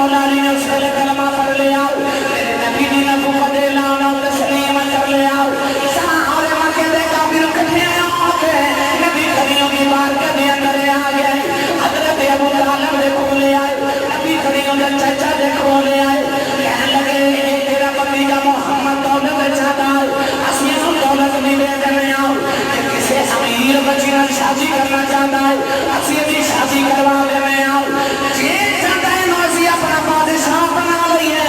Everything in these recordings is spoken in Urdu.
مولا علی نے اس ویلے کلمہ پڑھ لیا میرے نبی نے نبو قد اعلان و تسلیم کر لیا سارے مکے دے کافر کٹھے آ کے نبی کریوں کی بارگاہ دے اندر آ گئے حضرت ابو طالب دے کھولے آئے نبی کریوں دے چچا دے کھولے آئے کہنے لگے اے تیرا بھتیجا محمد دولت چاہتا ہے اسی نو دولت نہیں دے دینے آؤ کہ کسے امیر بچی نال شادی کرنا چاہتا ہے اسی دی شادی کروا دینے آؤ جی چاہتا ہے نو اسی اپنا بادشاہ بنا لئیے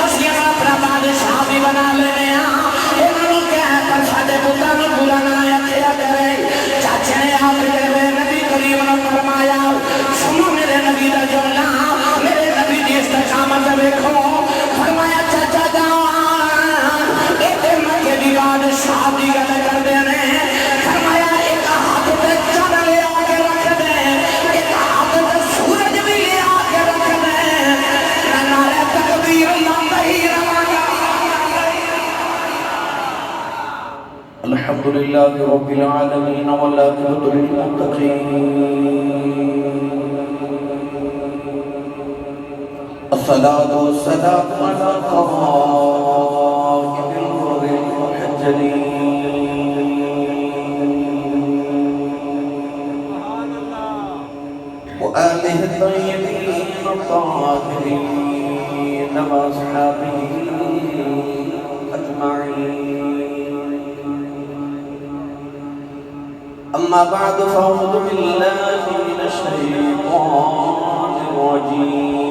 اسی اپنا بادشاہ بھی بنا لینے آؤ انہوں نے کیا ہے پر سادے بتا نو برا نہ کیا کرے چاچے نے آپ کے نبی کریم نے فرمایا سنو میرے نبی دا جملہ میرے نبی دی استقامت دیکھو فرمایا چاچا جان ایک مکے دی بادشاہ دی گل کر دینے فرمایا ایک ہاتھ تے چند لے آ کے رکھ دے ایک ہاتھ تے سورج بھی لے آ کے رکھ دے نعرہ تکبیر اللہ ہی روانا الحمدللہ رب العالمین والعاقبۃ للمتقین الصلاة والسلام على خاتم الغر المحجلين وآله الطيبين الطاهرين وأصحابه أجمعين أما بعد فأعوذ بالله من الشيطان الرجيم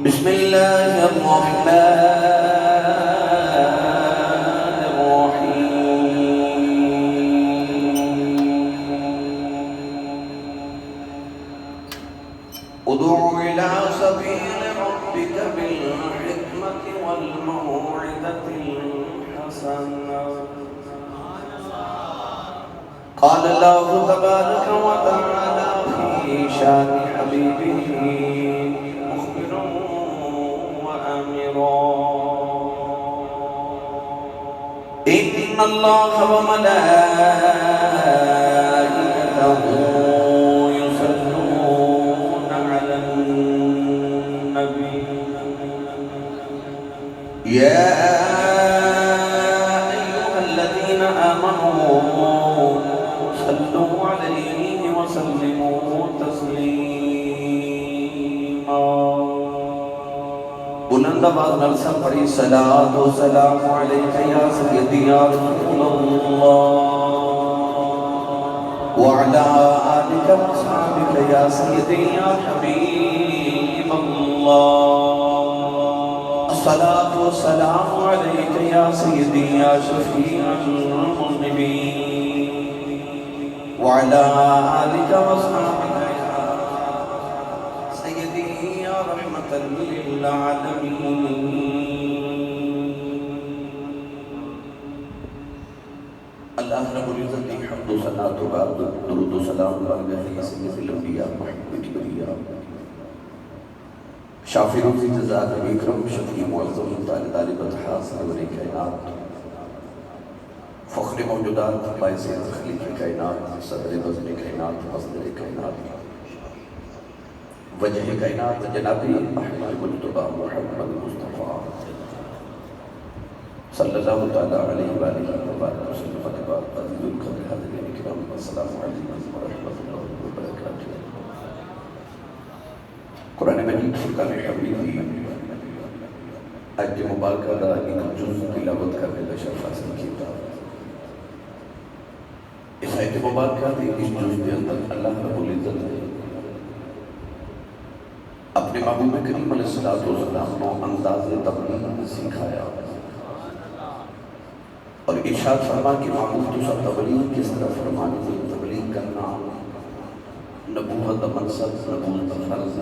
بسم الله الرحمن الرحيم ادع إلى سبيل ربك بالحكمة والموعظة الحسنة قال الله تبارك وتعالى في شان حبيبه مخبرا وآمرا إن الله وملائكته يصلون على النبي يا أيها الذين آمنوا صلوا عليه وسلموا تسليما بلند آواز نال سب پڑھی صلاۃ و سلام علیک یا سیدی یا رسول اللہ وعلى آلك وصحبك يا سيدي يا حبيب الله الصلاة والسلام عليك يا سيدي يا شفيع المذنبين وعلى آلك وصحبك يا سيدي يا رحمة للعالمين اللہ رب العزت کی حمد و ثنا و بعد درود و سلام علی سید الانبیاء محمد الانبیاء شافی روزی جزاک اکرم شفیع معظم تعالی بطحا سرور کائنات فخر موجودات باعث تخلیق کائنات صدر وزن کائنات مصدر کائنات وجہ کائنات جنابی احمد مجتبہ محمد مصطفیٰ صلی اللہ تعالیٰ علیہ وآلہ وسلم اکبر عزیز القدر حضرین اکرام السلام علیکم ورحمۃ اللہ وبرکاتہ قرآن مجید فرقان حمیدی آج مبارکہ دا ایک جز تلاوت کرنے کا شرف حاصل کیا اس آیت مبارکہ دی اس جز کے اندر اللہ رب العزت نے اپنے محبوب کریم علیہ السلام کو انداز تبلیغ سکھایا اور ارشاد فرما کہ محبوب تو سب تبلیغ کس طرح فرمانے سے تبلیغ کرنا نبوت منصب نبوت فرض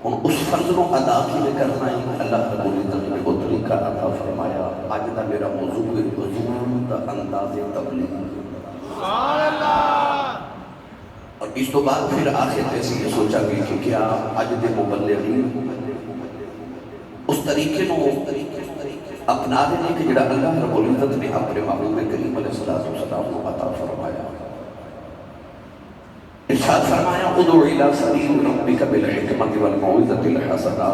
اور اس فرض کو ادا کیے کرنا ہی اللہ رب العزت نے وہ طریقہ عطا فرمایا آج دا میرا موضوع ہے حضور دا انداز تبلیغ سبحان اللہ اور اس تو بعد پھر آخر ایسی یہ سوچا گئی کہ کیا آج دے مبلغین اس طریقے نو اپنا دینے کہ جڑا اللہ رب العزت نے اپنے محبوب کریم علیہ السلام کو عطا فرمایا ارشاد فرمایا ادعو الی سبیل ربک بالحکمۃ والموعظۃ الحسنہ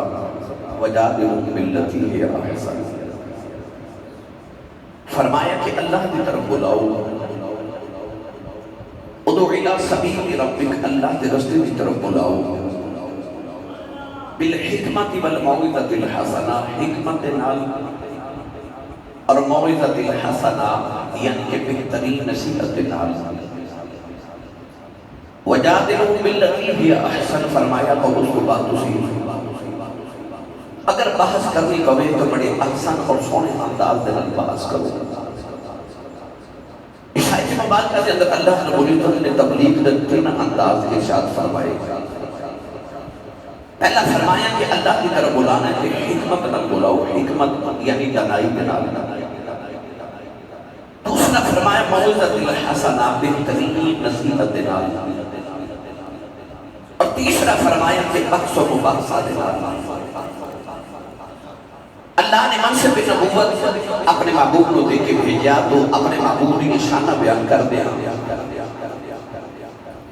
وجادلہم باللتی ہی احسن. فرمایا کہ اللہ کی طرف بلاؤ، ادعو الی سبیل ربک، اللہ کے راستے کی طرف بلاؤ، بالحکمۃ والموعظۃ الحسنہ، حکمت نال اور موعظۃ الحسنہ یعنی کہ بہترین نصیحت نال، وجادلہم باللتی ہی احسن، فرمایا اور اس کو بات تسی اگر بحث کرنی پوے تو بڑے احسن اور سونے انداز دے نال بحث کرو. اس آیت مبارکہ کے اندر اللہ رب العزت نے تبلیغ کے تین انداز ارشاد فرمائے. پہلا فرمایا کہ اللہ کی طرف بلانا ہے کہ حکمت نال بلاؤ، حکمت یعنی دانائی کے نال. دوسرا فرمایا موعظۃ الحسنہ، بہترین نصیحت نال. اور تیسرا فرمایا کہ بحث و مباحثہ نال. اللہ نے منصب نبوت اپنے محبوب کو دے کے بھیجا تو اپنے محبوب کی نشانہ بیان کر دیا.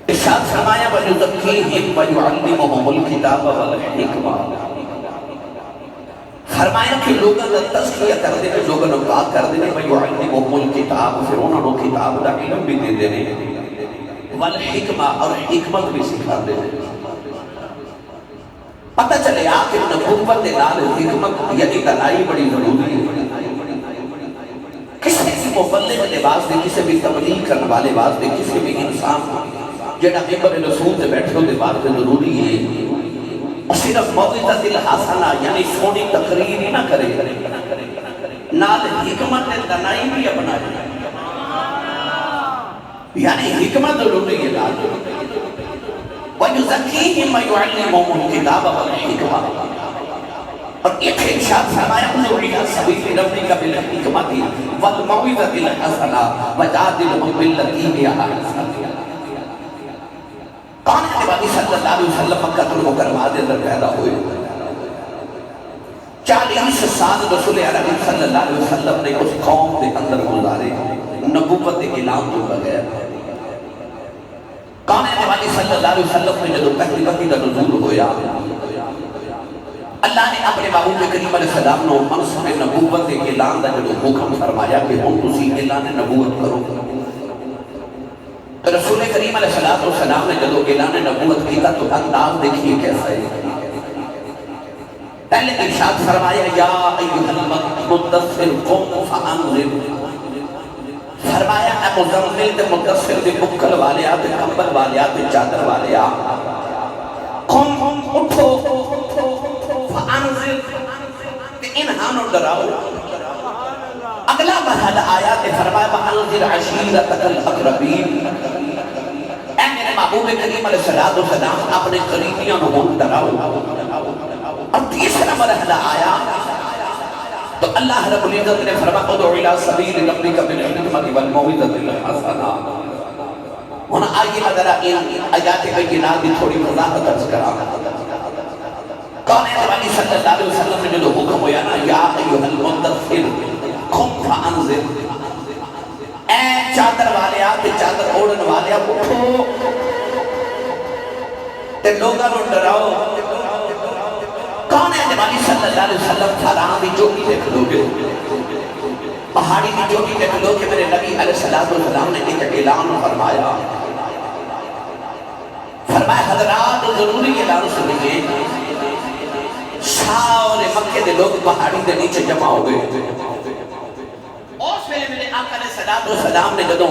ارشاد فرمایا وَيُزَكِّيهِمْ وَيُعَلِّمُهُمُ الْكِتَابَ وَالْحِکْمَةَ، فرمایا کہ لوگوں کا تزکیہ کر دینے، لوگوں کو پاک کر دینے. وَيُعَلِّمُهُمُ الْكِتَابَ، پھر انہوں نے کتاب کا علم بھی دے دینے، والحکمہ، اور حکمت بھی سکھا دینے. پتہ چلے آپ کہ نبوت نال حکمت یعنی دانائی بڑی ضروری ہے. کسی بھی مبلغ کے واسطے، کسی بھی تبلیغ کرنے والے واسطے، کسی بھی انسان جڑا ممبر رسول سے بیٹھے ہوتے واسطے ضروری ہے صرف موعظۃ الحسنہ یعنی سونی تقریر ہی نہ کرے، نال حکمت دانائی بھی اپنائے. یعنی حکمت ضروری ہے نال. وَيُزَكِّيهِمْ وَيُعَلِّمُهُمُ الْكِتَابَ وَالْحِکْمَةَ، اور ایک ارشاد فرمایا ادعو الی سبیل ربک بالحکمۃ والموعظۃ الحسنہ وجادلہم باللتی ہی احسن. کون ہے نبی صلی اللہ علیہ وسلم مکہ المکرمہ کے اندر پیدا ہوئے. 40 سال رسول عربی صلی اللہ علیہ وسلم نے اس قوم کے اندر گزارے نبوت کے اعلان کے بغیر. کون ہے نبی صلی اللہ علیہ وسلم نے جب پہلی وحی کا نزول ہویا اللہ نے اپنے محبوب کریم علیہ السلام نے منصب نبوت کے اعلان کا جب حکم فرمایا کہ ہم تسی اعلان نبوت کرو. رسول کریم علیہ السلام نے جب اعلان نبوت کیا تو انداز دیکھیے کیسا ہے. پہلے ارشاد فرمایا یا ایھا المدثر قم فانذر، فرمایا اے مزمل تے مدثر دے بکل والے آتے، کمبل والے آتے، چادر والے آ، قم اٹھو فانذر تے انہانو ڈراؤ. اگلا مرحلہ آیا کہ فرمایا وانذر عشیرتک الاقربین، اے میرے محبوب کریم علیہ السلام اپنے قریبیوں کو ڈراؤ. اور تیسرا مرحلہ آیا تو اللہ رب العزت نے فرمایا ادعو الی سبیل ربک بالحکمۃ والموعظۃ الحسنہ. ہونا آئیے میں ذرا ان آیات بینات کی تھوڑی وضاحت عرض کرا. کون ہے نبی صلی اللہ علیہ وسلم نے جو حکم ہوا نا یا ایھا المدثر قم فانذر، اے چادر والے آ تے چادر اوڑھن والے آ اٹھو تے لوگاں نوں ڈراؤ. کون ہے نبی صلی اللہ علیہ وسلم تھاران دی چوٹی دیکھ لو گے، پہاڑی دی چوٹی دیکھ لو کہ میرے نبی علیہ السلام نے ایک اعلان فرمایا. فرمایا حضرات ضروری اعلان سنیے. سارے مکے دے لوگ پہاڑی دے نیچے جمع ہو گئے. اس ویلے میرے آقا علیہ السلام نے جدوں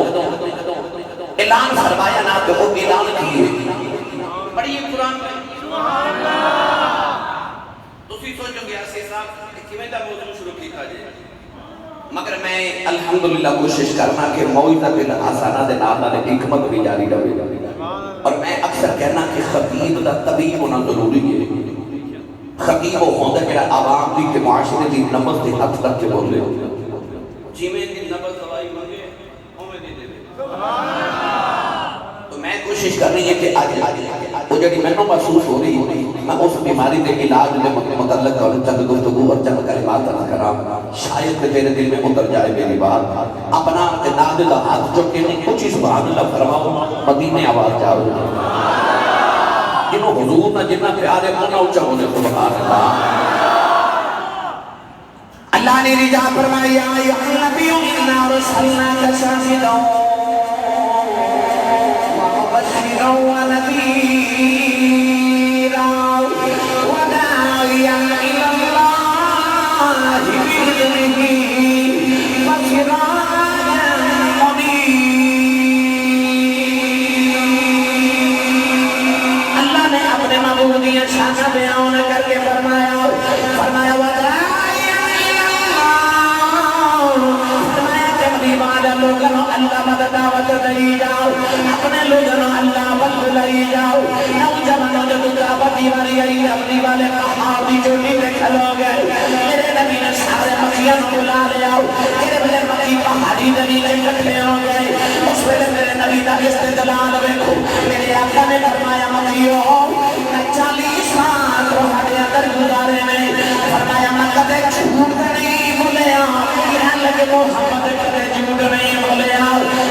اعلان فرمایا نا تو وہ اعلان کیے. پڑھیے قرآن میں سبحان اللہ. تسی سوچو گے ایسے صاحب کہ کیویں دا موضوع شروع کیتا جائے، مگر میں الحمدللہ کوشش کرنا کہ موعظۃ الحسنہ دے نال نال حکمت بھی جاری رہے. اور میں اکثر کہنا کہ خطیب دا طبیب ہونا ضروری ہے. خطیب وہ ہوتا ہے کہ عوام دی کے معاشرے دی نبض دی ہاتھ تک کے بولے جی میں دی نبض دوائی مانگے اوے دے دے. تو میں کوشش کر رہی ہے کہ آج وہ جڑی میں محسوس ہو رہی میں اس بیماری دے علاج دے متعلق اور چند گفتگو اور چند کلمات ادا کراں. شاید کہ تیرے دل میں اتر جائے میری بات. اپنا نادل ہاتھ چکے نہیں کچھ سبحان اللہ فرماؤ، مدینے آواز جاؤ. جنہوں حضور نہ جنہ پیارے ہونا اونچا ہونے سبحان اللہ اللہ نے رجا فرمائی یا ایھا النبی انا رسلناک شاہدا ومبشرا ونذیرا وداعیا الی اللہ بإذنہ وسراجا منیرا اللہ نے اپنے محبوب کی شان بیان کر کے فرمایا اللہ مدد دعوت دئی جاؤ اپنے لوگوں اللہ بند لئی جاؤ نوجوانوں جو دعوت دیواری آئی اپنی والے پہاڑ دی چوٹی پہ کھلو گئے میرے نبی نے سارے مکیاں بلا لے آؤ میرے بلے مکی پہاڑی دلیلیں اکٹھے ہو گئے اس ویلے میرے نبی کا استدلال دیکھو میرے آقا نے فرمایا مکیوں 40 سال تمہارے اندر گزارے میں فرمایا میں کدے جھوٹ نہیں بولیا کہنے لگے محمد کدے جھوٹ نہیں بولیا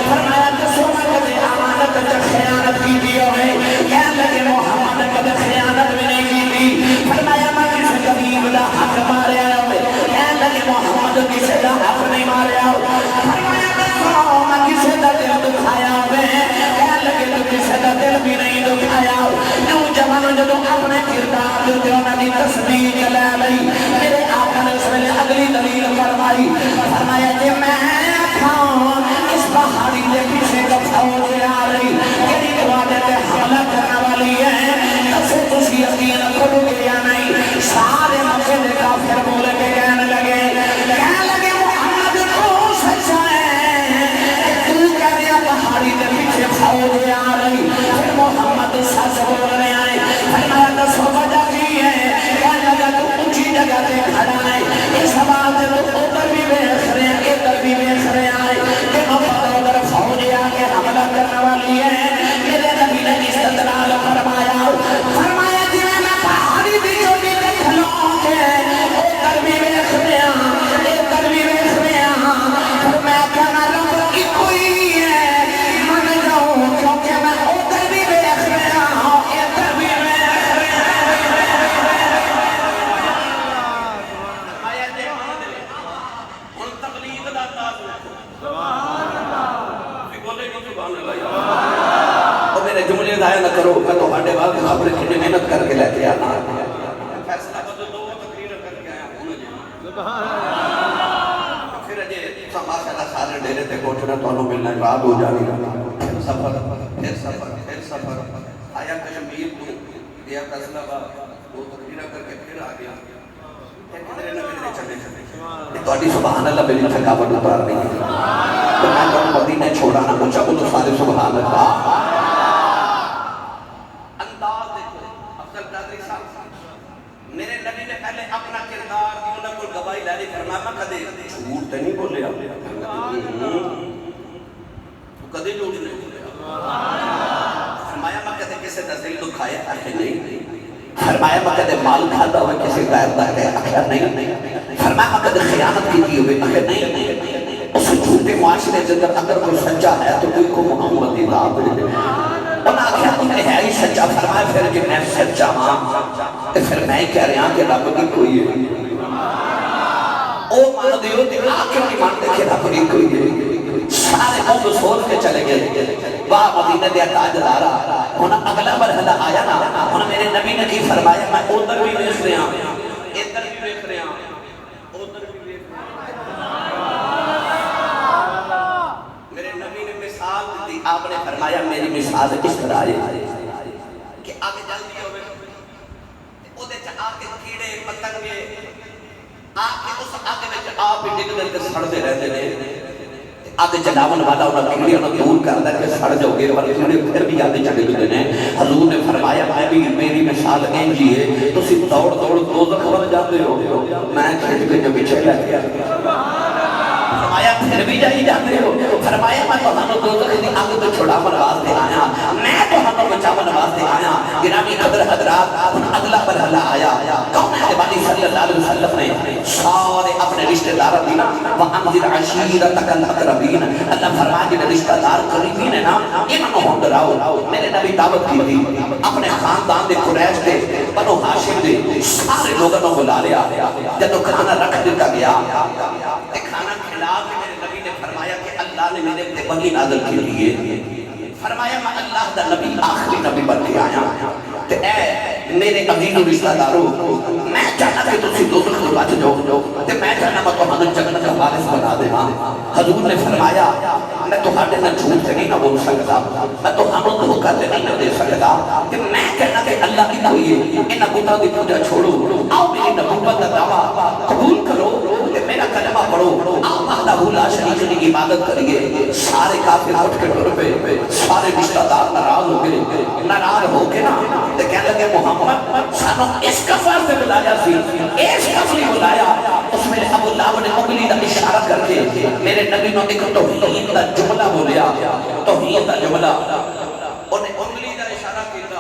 فرمایا دسو میں کدے امانت تے خیانت کی دی ہوئے کہنے لگے محمد کدے خیانت بھی نہیں کی دی فرمایا میں کسی غریب دا حق ماریا ہوئے کہنے لگے محمد کسی دا حق نہیں ماریا فرمایا دسو میں کسی دا دل دکھایا ہوئے کہنے لگے تو کسی دا دل بھی نہیں دکھایا نوجوانوں جدو اپنے کردار جو تھے انہوں نے تصدیق لے لئی میرے آقا نے اس میں اگلی دلیل فرمائی فرمایا کہ میں کھاؤں اس پہاڑی کے پیچھے کا فوج آ رہی یعنی دوادے تے حملہ کرنے والی ہے تسے تسی یقین کرو گے یا نہیں سارے مکے دے کافر بولے کے کہنے لگے محمد تو سچا ہے تو کہہ دیا پہاڑی کے پیچھے فوج آ رہی پھر محمد سچ بول رہے ہیں فرمایا دسو وجہ کی ہے کہنے لگا تو اونچی جگہ تے کھڑا ہے اس بات تو اوپر بھی دیکھ رہے ہیں ادھر بھی دیکھ رہے ہیں کہ محمد ادھر فوج آ کے حملہ کرنے والی ہے میرے نبی نے استدلال فرمایا جی میں پہاڑی دی چوٹی تے کھلو کے ادھر بھی دیکھ رہے ہیں ادھر بھی دیکھ رہے ہیں پھر میں کہنا رب کی کوئی ہے من جاؤ کیونکہ میں ادھر بھی دیکھ رہا ہوں ادھر بھی دیکھ رہا ہوں تقلید دا انداز سبحان اللہ بولے نہیں سبحان اللہ اور میرے جملے ضائع نہ کرو کہ تہاڈے بعد خبر کتنی محنت کر کے لے کے آنا فیصلہ بدل دو تقریر کر کے آیا ہوں سبحان اللہ پھر اجے ماشاءاللہ سارے ڈیرے تے کوٹھنا تانوں ملنا رات ہو جانی پھر سفر آیا کشمیر تو گیا فیصلہ وہ تقریر کر کے پھر آ گیا کدھر نہ کدھر چلے تہاڈی سبحان اللہ میری تھکاوٹ اتار رہی ہے تو میں تمہیں مدینے چھوڑا نہ اونچا بولو سارے سبحان اللہ انداز دیکھو افضل قادری صاحب میرے نبی نے پہلے اپنا کردار دی انہوں کو گواہی لے لی فرمایا میں کدے جھوٹ تے نہیں بولیا کدے جھوٹ نہیں بولیا فرمایا میں کدے کسی دا دل دکھایا ہے نہیں فرمایا میں کدے مال کھاتا ہوئے کسی غیر دا ہے آخر نہیں فرمایا میں کدے خیانت کی ہوئے آخر نہیں اس جھوٹے معاشرے کے اندر اگر کوئی سچا ہے تو کوئی کو محمد دی دعوت دے انہاں آخیا تم نے ہے ہی سچا فرمایا پھر جب میں سچا ہاں تو پھر میں کہہ رہا کہ رب کی کوئی ہے او مان دیو تے آخر نہیں مانتے کہ رب کی کوئی ہے سارے قوم سوچ کے چلے گئے واہ مدینہ دیا تاجدارا انہاں اگلا مرحلہ آیا نا انہاں میرے نبی نے کی فرمایا میں ادھر بھی دیکھ رہا ادھر بھی دیکھ رہا ادھر بھی دیکھ رہا میرے نبی نے مثال دی آپ نے فرمایا میری مثال اس طرح ہے کہ آگے جلدی ہوئے او دے چا آگے کیڑے پتنگے آگے اس آگے میں آپ ہی ڈگ دل کے سڑتے رہتے ہیں آگے چلاون والا انہاں کیڑے انہاں دور کرتا کہ سڑ جاؤ گے اور کیڑے پھر بھی آگے چلے گئے ہیں حضور نے فرمایا میں بھی میری مثال انجی ہے تو صرف دوڑ دوڑ دوزخ بن جاتے ہو میں کھینچ کے جو پیچھے لے کے فرمایا پھر بھی جائی جاتے ہو فرمایا میں تہانوں دوزخ دی آگ تو چھڑاون واسطے آیا میں تہانوں بچاون واسطے آیا گرامی قدر حضرات اگلا مرحلہ آیا کون ہے والی صلی اللہ علیہ وسلم نے سارے اپنے رشتہ دار دی نا وَأَنذِرْ عَشِيرَتَكَ الْأَقْرَبِينَ اللہ فرمایا جنہیں رشتہ دار قریبین ہے نا انہوں ہوں ڈراؤ میرے نبی دعوت کی تھی اپنے خاندان دے قریش دے بنو ہاشم دے سارے لوگوں کو بلا لیا جب کھانا رکھ دیتا گیا کھانا کھلا کے میرے نبی نے فرمایا کہ اللہ نے میرے تے وحی نازل کے لیے فرمایا میں اللہ دا نبی آخری نبی بن کے آیا تے اے میرے عزیز و رشتہ دارو میں چاہتا کہ تسی دوزخ تو بچ جاؤ تے میں چاہتا میں تمہارا جنت کا وارث بنا دے حضور نے فرمایا میں تمہارے نہ جھوٹ سے نہیں نہ بول سکتا میں تمہارا دھوکہ سے نہیں دے سکتا کہ میں کہنا کہ اللہ کی کوئی ہے ان بتوں کی پوجا چھوڑو آؤ میری نبوت کا دعویٰ قبول کرو کہ میرا کلمہ پڑھو آؤ وحدہ لا شریک کی عبادت کریے سارے کافر اٹھ کے ٹر پہ سارے رشتہ دار ناراض ہو گئے ناراض ہو کے نا تے کہنے لگے محمد سانو اس کفر سے بلایا سی اس کفر بلایا اس میں ابو لہب نے انگلی کا اشارہ کر کے میرے نبی نے ایک توحید کا جملہ بولیا توحید کا جملہ انہیں انگلی کا اشارہ کیا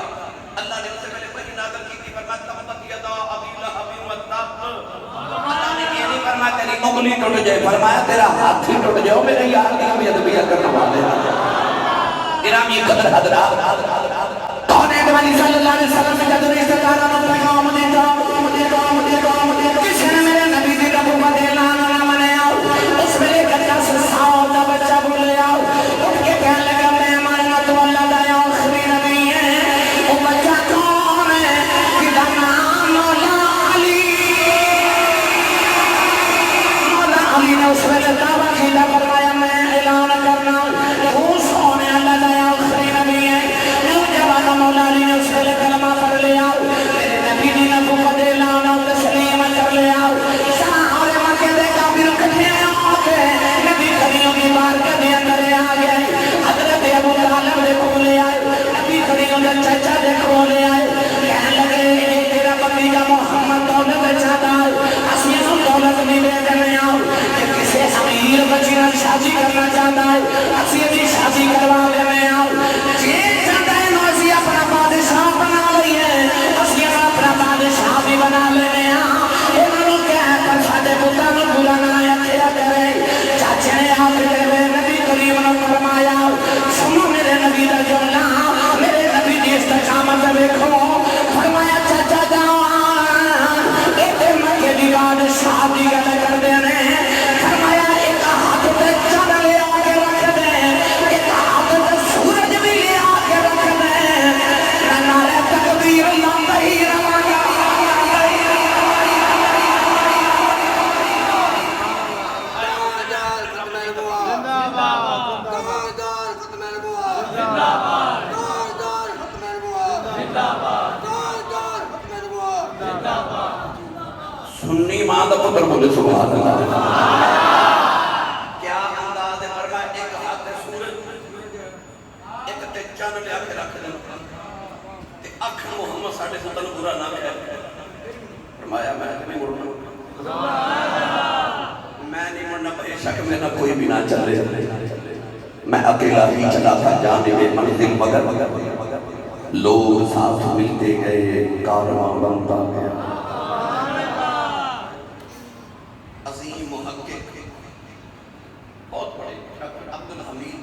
اللہ نے اس سے پہلے وحی نازل کی تھی فرمایا تبت یدا ابی لہب وتب اللہ نے یہ نہیں فرمایا تیری انگلی ٹوٹ جائے فرمایا تیرا ہاتھ ہی ٹوٹ جائے میرے یار کی ہم ادبیہ کرنے والے گرامی قدر حضرات کون ہے نبی صلی اللہ علیہ وسلم سے جدو رشتہ داروں نے کہا مجھے کس نے میرے نبی کی نبوت اعلان نہ منیا اس میں ایک 10 سال کا بچہ بولے اٹھ کے کہنے لگا میں ماننا تو اللہ دا آخری نبی ہے وہ بچہ کون ہے کہ نام مولا علی نے اس میں دعویٰ کیا فرمایا میں اعلان کرنا وہ سونے اللہ دا آخری نبی ہے مولا علی نے اس کے لئے کلمہ پڑھ لیا میرے نبی نے نبوت اعلان اور تسلیم کر لیا سارے مکے دے کافر اکٹھے آتے نبی کریوں کی بارگاہ کے اندر آ گئے حضرت ابو طالب دے کھولے آئے نبی کریوں دے چچا دے کھولے آئے کہنے لگے تیرا بھتیجا محمد دولت چاہتا ہے اسی اس دولت نہیں لے کرنے آؤ کہ کسی امیر بچی نے شادی کرنا چاہتا ہے اسی اسی شادی کروا لینے آؤ یہ چاہتا ہے نوزی اپنا بادشاہ بنا لئیے اسی اپنا بادشاہ بھی بنا لینے انہوں نے کہا پر سادے بتا میں بلا نہ کیا کرے چاچے نے آپ کے نبی کریم نے فرمایا سنو میرے نبی دا جملہ میرے نبی دی استقامت دیکھو فرمایا چاچا جاؤ ایک مکے دی بادشاہ دی گل کر دینے فرمایا ایک ہاتھ پہ چڑھ لے آگے رکھ دے ایک ہاتھ پہ سورج بھی لے آگے رکھ دے نعرہ تکبیر اللہ تحیر سنی ماں دا پتر بولے سبحان اللہ کیا انداز ہے فرمایا ایک ہاتھ ہے سورج ایک تے چاند لے آکے رکھ دیں تے اکھ محمد ساڑھے پتر برا نہ ہے فرمایا میں نہیں مڑنا میں نہیں مڑنا بے شک میں نہ کوئی بھی نہ چلے میں اکیلا ہی چلا تھا جانے میں منزل مگر لوگ ساتھ ملتے گئے کارواں بنتا گیا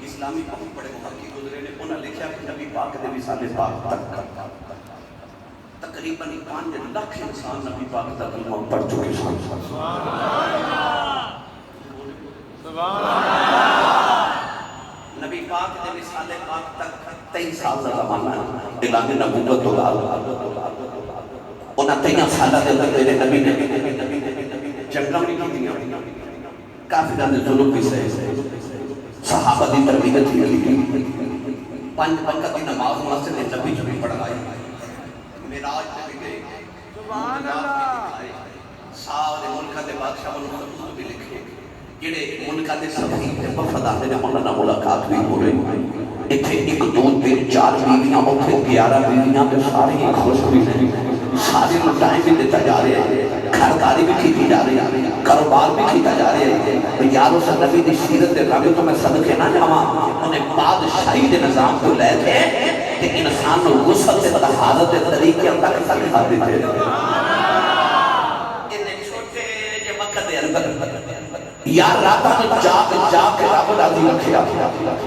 اسلامی بہت بڑے محقق گزرے نے انہوں نے لکھا کہ نبی پاک دے وصال پاک تک تقریباً 5 لاکھ انسان نبی پاک دا کلمہ پڑھ چکے سن نبی پاک دے وصال پاک تک 23 سال کا زمانہ ہے اعلان نبوت تو انہاں 23 سالہ دے اندر میرے نبی نے جنگاں نہیں کیتیاں کافراں دے ظلم بھی سہے صحابہ دی تربیت ہی علی 5 وقت کی نماز مسجد نبی جو بھی پڑھائی معراج پہ بھی گئے سبحان اللہ سارے ملکہ دے بادشاہ نے خطوط بھی لکھے جڑے ملکہ دے سفیر تے وفد آتے نے انہاں نال ملاقات بھی ہو رہی ایتھے 1 2 3 4 بیویاں اوتھے 11 بیویاں تے ساری خوش بھی ہیں سارے نوں ٹائم بھی دیتا جا رہا ہے گھرداری بھی کیتی جا رہی ہے کاروبار بھی کیتا جا رہا ہے یارو سے نبی دی سیرت دے رنگ تو میں صدقے نہ جاواں انہیں بادشاہی دے نظام کو لے کے کہ انسان نو غسل تے طہارت دے طریقے تک سکھا دیتے انہیں چھوٹے جے وقت دے اندر یار راتاں نوں جاگ جاگ کے رب راضی رکھیا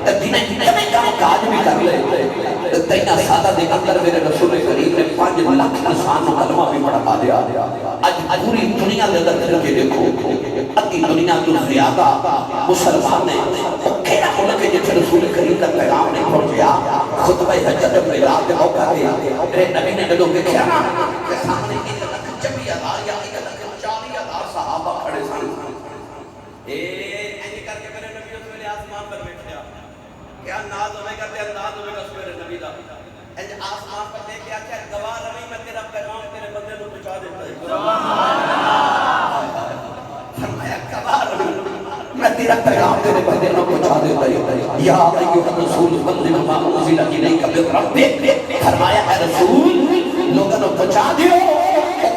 تے دنے کبھی کم کاج بھی کر لے تینا سادہ دے اندر میرے رسول کریم نے 5 لاکھ انسان نوں کلمہ بھی پڑھا دیا اج پوری دنیا دے اندر پھر کے دیکھو ادھی دنیا تو زیادہ مسلمان نے کیڑا ملک ہے جتھے رسول کریم کا پیغام نہیں پہنچیا خطبہ حجت الوداع کے موقع تے میرے نبی نے جدوں دیکھیا نا کہ سامنے 1,26,000 یا 1,40,000 صحابہ کھڑے سن ایسے کر کے میرے نبی اس ویلے آسمان پر بیٹھیا کیا ناز ہوئے گا تے انداز ہوئے گا میرے نبی دا ایسے آسمان پر دیکھ کے آکھیا گواہ رہی میں تیرا پیغام تیرے بندے کو پہنچا دیتا ہے سبحان اللہ فرمایا گواہ رہی میں تیرا پیغام تیرے بندے کو پہنچا دیتا ہے یا ایھا الرسول بلغ ما انزل الیک من ربک فرمایا اے رسول لوگوں کو پہنچا دیو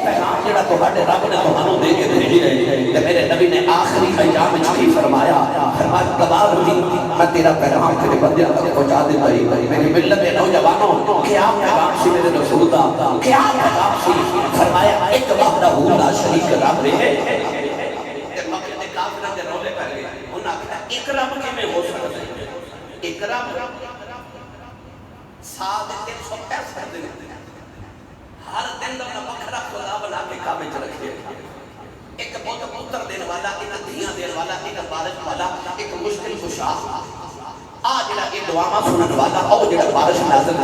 پیغام جڑا تہاڈے رب نے تانوں دے کے بھیجی ہے تے میرے نبی نے آخری ایام وچ کی فرمایا فرمایا گواہ رہی میں تیرا پیغام تیرے بندے تک پہنچا دیتا ہے میری ملت کے نوجوانوں کیا پیغام سی میرے رسول دا کیا پیغام سی فرمایا ایک وحدہ لا شریک رب رہے تے مکے دے کافراں دے رولے پے گئے انہاں کہا ایک رب کیویں ہو سکدا ہے ایک رب سال 365 دن ہر دن دا بکھرا خدا بنا کے کعبے چ رکھے ایک بہت پتر دین والا ایک دھیاں دین والا ایک بارش والا ایک مشکل کشا آ جڑا ایک دعاواں سنن والا او جڑا بارش نازل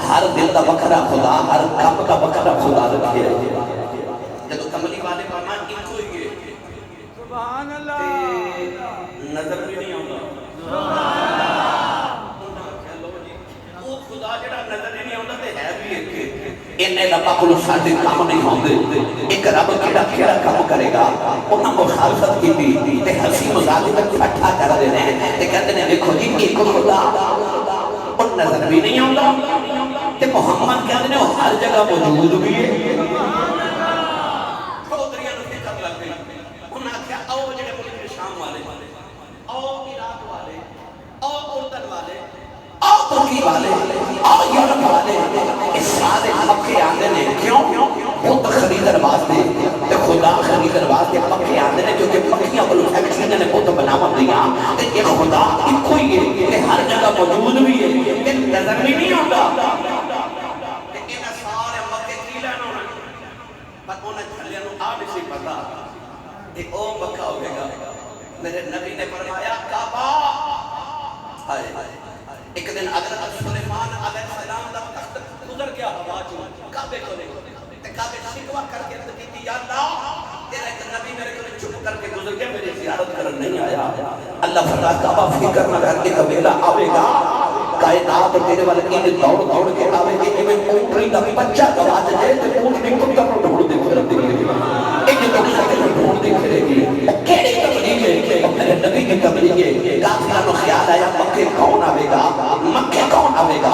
ہر دل دا بکھرا خدا ہر کام دا بکھرا خدا رکھے جدوں کملی والے فرمان ایکو ہی ہے سبحان اللہ نظر بھی نہیں آوندا سبحان اللہ او خدا جڑا نظر نہیں آوندا تے ہے بھی ایک انہیں ربا کو ساڈے کام نہیں ہوندے ایک رب کیڑا کام کرے گا انہاں مخالفت کیتی تے ہنسی مذاق وچ اٹھا کر دے نے تے کہندے نے دیکھو جی ایک خدا اور نظر بھی نہیں آوندا تے محمد کہندے نے ہر جگہ موجود بھی ہے چودھریاں نوں فکر لگ گئی انہاں کہیا او جڑے ملک شام والے او عراق والے او اردن والے او ترکی والے او یورپ والے اس سارے مکے آندے نے کیوں بت خریدن واسطے تے خدا خریدن واسطے مکے آندے نے کیونکہ مکیاں کول فیکٹریاں نے بت بناون دیاں تے یہ خدا ایکو ہی ہے تے ہر جگہ موجود بھی ہے تے نظر بھی نہیں آندا تے انہاں سارے مکے کی لینا ہونا پر انہاں جھلیاں نوں آ نہیں سی پتہ تے او مکہ ہوے گا میرے نبی نے فرمایا کعبہ ہائے ایک دن حضرت سلیمان علیہ السلام دا تخت گزر گیا ہوا چوں کعبے کو تے کعبے شکوا کر کے کہتی یا اللہ تیرا ایک نبی میرے کو چپ کر کے گزر گیا میری زیارت کرن نہیں آیا اللہ فرمایا کعبہ فکر نہ کر کے قبیلہ آوے گا کائنات تیرے والے ان دوڑ دوڑ کے آوے گی ایویں اونٹری دا بچہ گواچ جائے تے اونٹری کو کب ڈھونڈ دے پھردی ہے ایک تو شکل ڈھونڈ دے پھرے گی کیڑی تبلیغ ہے میرے نبی کی تبلیغ ہے کافراں نوں خیال آیا مکے کون آوے گا مکے کون آوے گا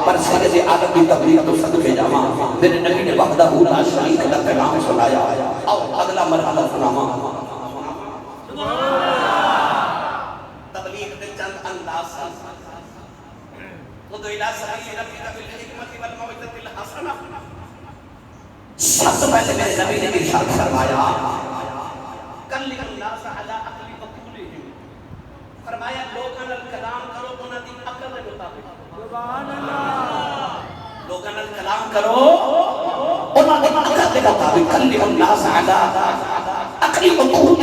پر سید عالم کی تبلیغ تو صدقے جاواں میرے نبی نے وحدہ لا شریک کا پیغام سنایا اور اگلا مرحلہ سناواں تبلیغ کے چند انداز ادعو الی سبیل ربک بالحکمت والموعظۃ الحسنہ سب سے پہلے میرے نبی نے ارشاد فرمایا کلم الناس علی عقل عقولہم فرمایا لوگاں نال کلام کرو انہاں دی عقل دے مطابق سبحان اللہ لوگاں نال کلام کرو انہاں دی عقل دے مطابق کلم الناس علی عقل عقولہم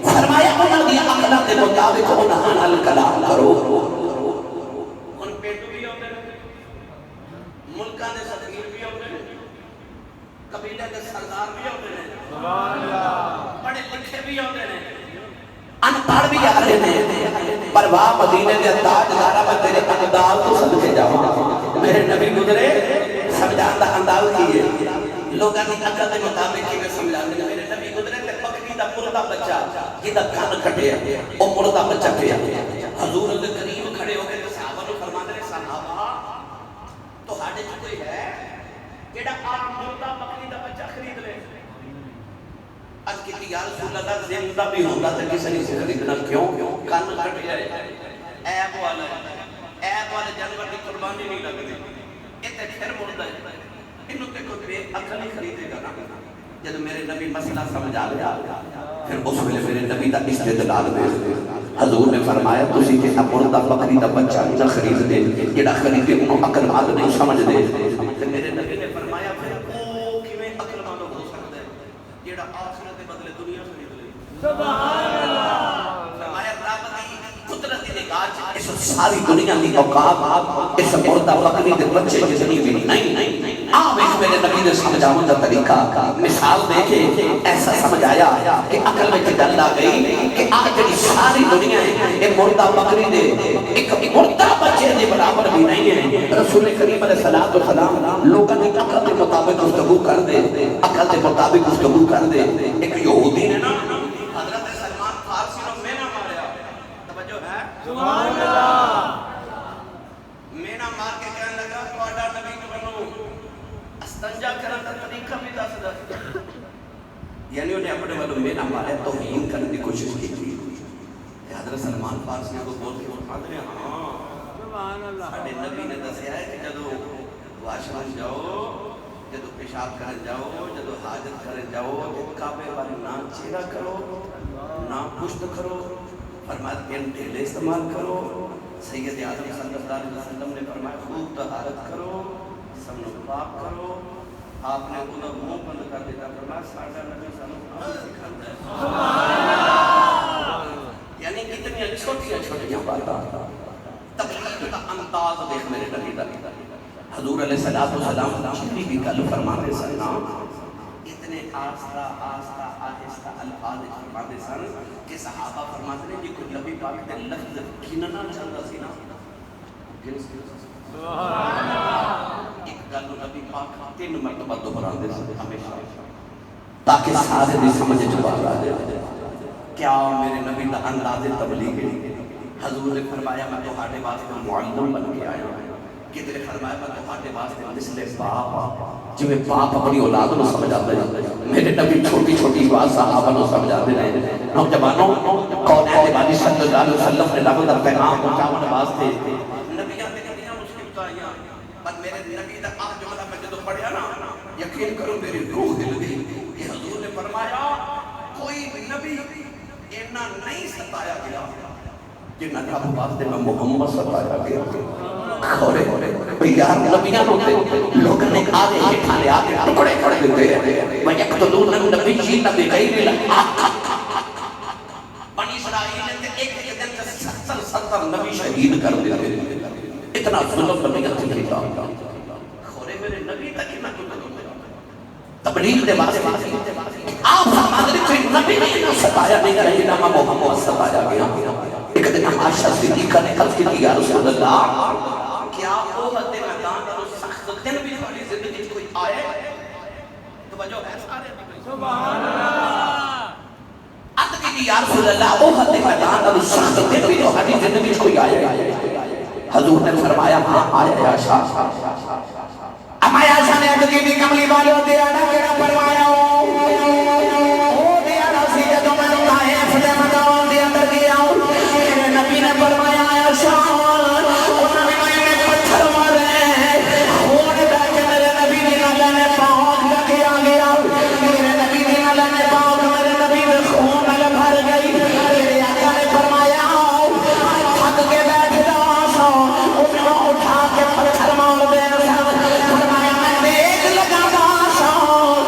فرمایا انہاں دی عقل دے مطابق انہاں نال کلام کرو ان پیٹو بھی ہوندے ملکاں دے صدقیر بھی ہوندے قبیلے دے سردار بھی ہوندے نے سبحان اللہ پڑھے لکھے بھی ہوندے نے ان پڑھ بھی آ رہے ہیں پر واہ مدینے دے تاجدارا میں تیرے انداز تو صدقے جاواں میرے نبی گزرے سمجھان دا انداز کی ہے لوگاں دی عقل دے مطابق کیویں سمجھاندے نے میرے نبی گزرے تے بکری دا مردہ بچہ جیدا کان کٹیا او مردہ بچہ پیا حضور دے قریب کھڑے ہو کے صحابہ نوں فرماندے نے صحابہ تہاڈے وچ کوئی ہے جیڑا آپ مردہ بکری دا بچہ خرید لے از کہتی یا رسول اللہ زندہ بھی ہوتا تو کسی نے سے خریدنا کیوں کان کٹ جائے عیب والے جانور کی قربانی نہیں لگ رہی یہ تے پھر مردہ ہے انہوں تے کوئی بے عقل نہیں خریدے گا نا جب میرے نبی مسئلہ سمجھا لیا پھر اس ویلے میرے نبی دا استدلال دے حضور نے فرمایا تسی کہ مردہ بکری دا بچہ نہ خرید دے جڑا خریدے انہوں عقل مند نہیں سمجھ دے میرے نبی نے فرمایا پھر او کیویں عقل مند ہو سکدا ہے جڑا آخرت دے بدلے دنیا خرید لے سبحان اللہ فرمایا رب دی قدرت دی نگاہ اس ساری دنیا دی اوقات اس مردہ بکری دے بچے جتنی بھی نہیں آپ اس میرے نبی نے سمجھاؤں کا طریقہ مثال دے کے ایسا سمجھایا کہ عقل میں گل آ گئی کہ آج جڑی ساری دنیا ہے یہ مردہ بکری دے ایک مردہ بچے دے برابر بھی نہیں ہے رسول کریم علیہ السلام لوگوں نے عقل کے مطابق گفتگو کر دے عقل کے مطابق گفتگو کر دے ایک یہودی نے نا حضرت سلمان فارسی نے مینا ماریا توجہ ہے سبحان اللہ مینا مار کے کہنے لگا تہاڈا نبی بنو استنجا کرنے کا طریقہ بھی دس دس یعنی انہیں اپنے والوں میں نہ مارے توہین کرنے کی کوشش کی تھی حضرت سلمان فارسی کو بول کے اٹھا دے ہاں سبحان اللہ ساڈے نبی نے دسیا ہے کہ جدو واش روم جاؤ جدو پیشاب کرن جاؤ جدو حاجت کرن جاؤ کعبے والے نہ چہرہ کرو نہ پشت کرو فرمایا تین ٹھیلے استعمال کرو سید اعظم صلی اللہ علیہ وسلم نے فرمایا خوب طہارت کرو سب پاک کرو آپ نے انہیں منہ بند کر دیتا فرمایا ساڈا نبی سانو سکھاتا ہے سبحان اللہ یعنی کتنی چھوٹی چھوٹی باتیں تبلیغ کا انداز دیکھ میرے نبی دا حضور علیہ السلام جتنی بھی گل فرماتے سن اتنے آہستہ آہستہ آہستہ الفاظ فرماتے سن کہ صحابہ فرماتے ہیں کہ کوئی نبی پاک دے لفظ گننا چاہتا سی نا سبحان اللہ ایک گل نبی پاک 3 مرتبہ دہراندے سن ہمیشہ تاکہ سارے دی سمجھ چ آ جائے کیا میرے نبی دا انداز تبلیغ ہے حضور نے فرمایا میں تہاڈے واسطے معلم بن کے آیا ہوں کدھر فرمایا میں تہاڈے واسطے مثل باپ جویں باپ اپنی اولاد نو سمجھاتا ہے میرے نبی چھوٹی چھوٹی بات صحابہ نو سمجھاتے ہیں نوجوانوں کونین والی صلی اللہ علیہ وسلم نے رب دا پیغام پہنچاون واسطے نبیاں تے کتنی مشکل آئیاں پر میرے نبی دا آ جملہ میں جدوں پڑھیا نا یقین کرو میری روح ہل گئی کہ حضور نے فرمایا کوئی نبی اتنا نہیں ستایا گیا جنہ رب واسطے میں محمد ستایا گیا کھوڑے یار نبیاں ہوتے لوگ نے آدھے ہٹھانے آدھے ٹکڑے کھڑے دیتے ہیں میں یقتلون النبی نبی غیر الحق بنی اسرائیل نے ایک دن 70 نبی شہید کر دیتے اتنا ظلم نبیت کی کتاب کھوڑے میرے نبی تک نہ تبلیغ دے واسطے آپ فرماتے ہیں کوئی نبی نے ستایا نہیں کرے جنہ محمد ستایا گیا ایک دن عائشہ صدیقہ نے عرض کی یا رسول اللہ کیا وہ حد میدان اور سخت دن بھی ہماری زندگی میں کوئی آئے توجہ ہے سارے سبحان اللہ عرض کی یا رسول اللہ وہ حد میدان اور سخت دن بھی ہماری زندگی میں کوئی آئے حضور نے فرمایا ہاں آئے عائشہ اما عائشہ نے عرض کی کملی والوں دے انا کیڑا فرمایا او دے انا سی جدوں میں اٹھائے فتے میدان دے اندر گیا میرے نبی نے فرمایا عائشہ انہاں نے پتھر مارے خون بہ کے میرے نبی دی نال نے پاک رکھیا گیا میرے نبی دی نال نے پاک میرے نبی دے خون نال بھر گئی میرے آقا نے فرمایا تھک کے بیٹھ جا سو انہاں اٹھا کے پتھر مار دے فرمایا میں دیکھ لگا سو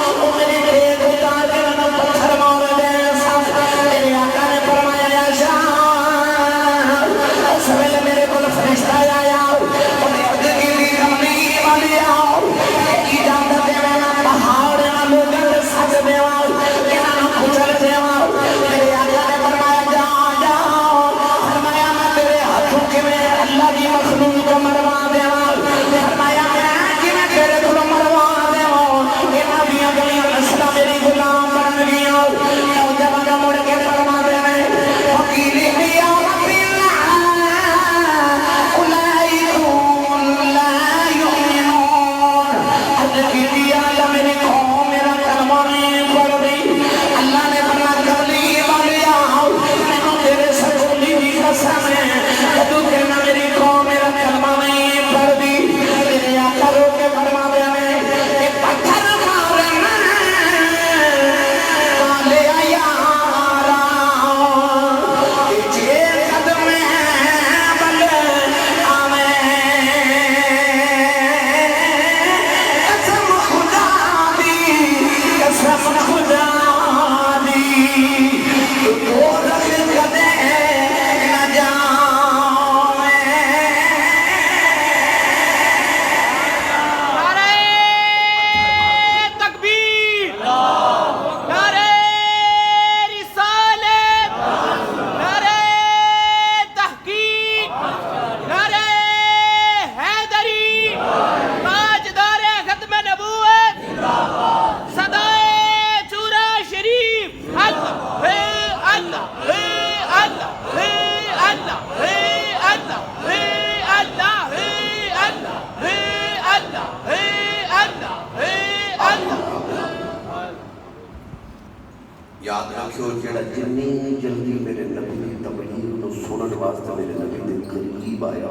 یاد رکھو جڑا جنی جلدی میرے نبی دی تبلیغ نو سنن واسطے میرے نبی دے قریب آیا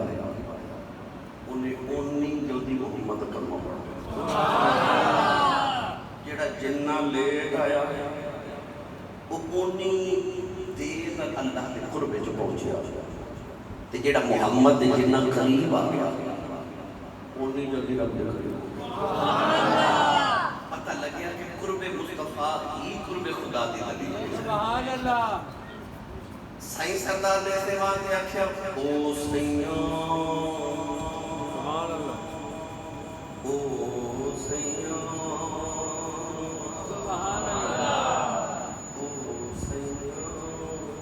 انہیں اونی جلدی محمد کلمہ پڑھا جڑا جنہ لیٹ آیا وہ اونی دیر اللہ کے قرب وچ پہنچیا تے جڑا محمد دے جنہ قریب آ گیا اونی جلدی رب دے قریب پتہ لگیا کہ قرب مصطفیٰ ہی قرب خدا دی دلیل سبحان اللہ سائیں سردار نے استعمال کیا کیا او سیاں سبحان اللہ او سیاں سبحان اللہ او سیاں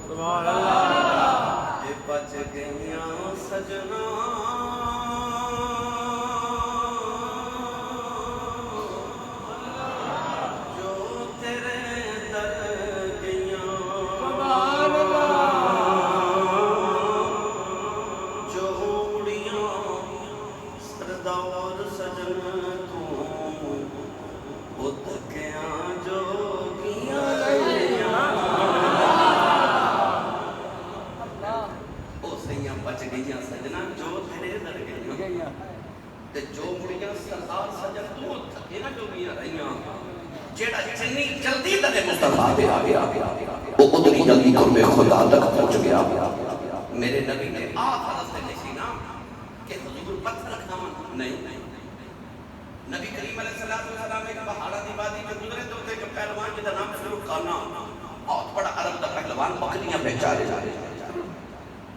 سبحان اللہ اے بچ گئیاں سجنا خدا تک پہنچ گیا میرے نبی نے آخر سے نہیں نا کہ حضور پتھر رکھنا نہیں نبی کریم علیہ السلام ایک پہاڑا دی وادی جو گزرے تو تھے کہ پہلوان جدا نام شروع خانہ بہت بڑا عرب دا پہلوان بکریاں بیچارے جا رہے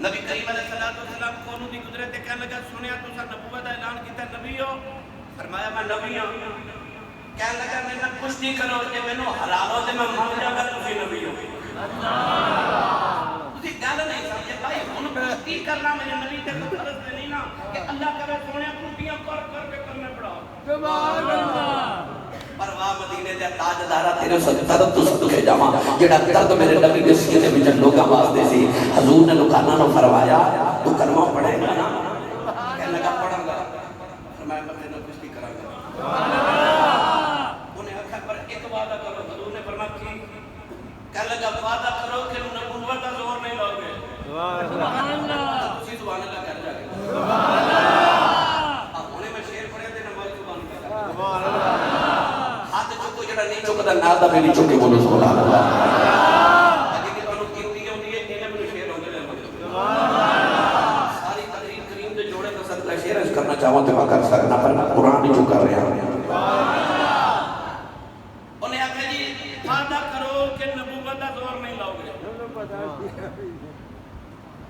نبی کریم علیہ السلام کونوں دی گزرے تے کہنے لگا سنیا تو سا نبوت دا اعلان کیتا نبی ہو فرمایا میں نبی ہوں کہنے لگا میں نہ کشتی کرو کہ میں نو حلالو تے میں مر جاگا تسی نبی ہو تسی گل نہیں سمجھے بھائی ہن کشتی کرنا میرے نبی تے فرض نہیں نا کہ اللہ کرے سونے کشتیاں کر کے کرنے پڑا سبحان اللہ پرواہ مدینے دے تاجدارا تیرے درد تو صدقے جاواں جڑا درد میرے نبی دے سینے وچ لوکاں واسطے سی حضور نے لوکاں نوں فرمایا تو کلمہ پڑھے گا نا کہنے لگا پڑھاں گا فرمایا میں تینوں کشتی کراں گا سبحان اللہ انہیں آکھا پر ایک وعدہ کرو حضور نے فرمایا کی کہنے لگا وعدہ کرو کہ نبوت کا زور نہیں لاؤ گے سبحان اللہ تسی سبحان اللہ کر جا گے سبحان اللہ اب انہیں میں شعر پڑھے تے نماز سبحان اللہ سبحان اللہ ہاتھ چکو جڑا نہیں چکدا نال دا نہیں چکے بولو سبحان اللہ اگے کہ تانوں کیتی ہوندی ہے انہیں میں شعر ہوندے نے سبحان اللہ ساری تقریر کریم دے جوڑے کا صدقہ شعر کرنا چاہوں تے میں کر سکنا پر قرآن نہیں جو کر رہا ہوں انہیں آکھا جی وعدہ کرو کہ نبوت دا زور نہیں لاؤ گے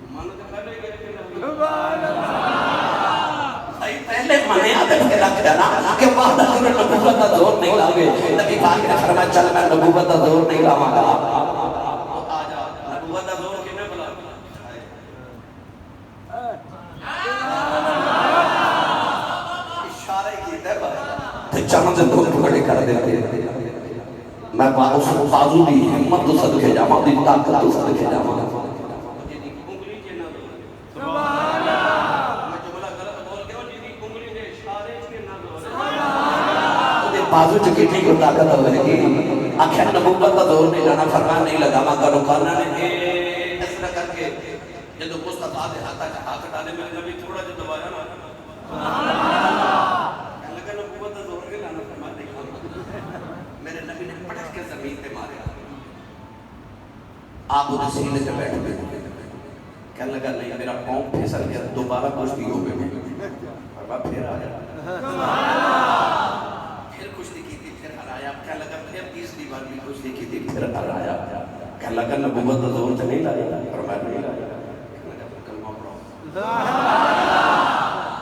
مان تے پہلے گئے کہ سبحان اللہ پہلے منے عادت کے رکھ دینا کہ وعدہ کرو نبوت دا زور نہیں لاؤ گے نبی پاک نے فرمایا چل میں نبوت دا زور نہیں لاواں گا آ جا نبوت دا زور کنے بلا اشارہ کیتا ہے تے چاند دو ٹکڑے کر دیتے میں اس بازو دی ہمت تو صدقے جاواں دی طاقت تو صدقے جاواں بازو چکی ٹھیک کو طاقت ہوئے گی آخر نبوت کا دور نہیں لانا فرمان نہیں لگاما کرو کارنا نے اس طرح کر کے جدو مصطفیٰ دے ہاتھا ہاتھ ڈالے میں نبی تھوڑا جو دبایا نا کہنے لگا نبوت کا دور نہیں لانا فرمان نہیں کھانا میرے نبی نے پٹک کے زمین پہ مارے آپ ادھر سینے سے بیٹھ گئے کہنے لگا نہیں میرا پاؤں پھیسل گیا دوبارہ کشتی ہو گئے فرمان پھر آیا کہنے لگا پھر تیسری بار بھی کشتی کی تھی پھر آیا کہنے لگا نبوت کا زور تو نہیں لایا فرمایا نہیں لایا کہنے لگا پھر کلمہ پڑھو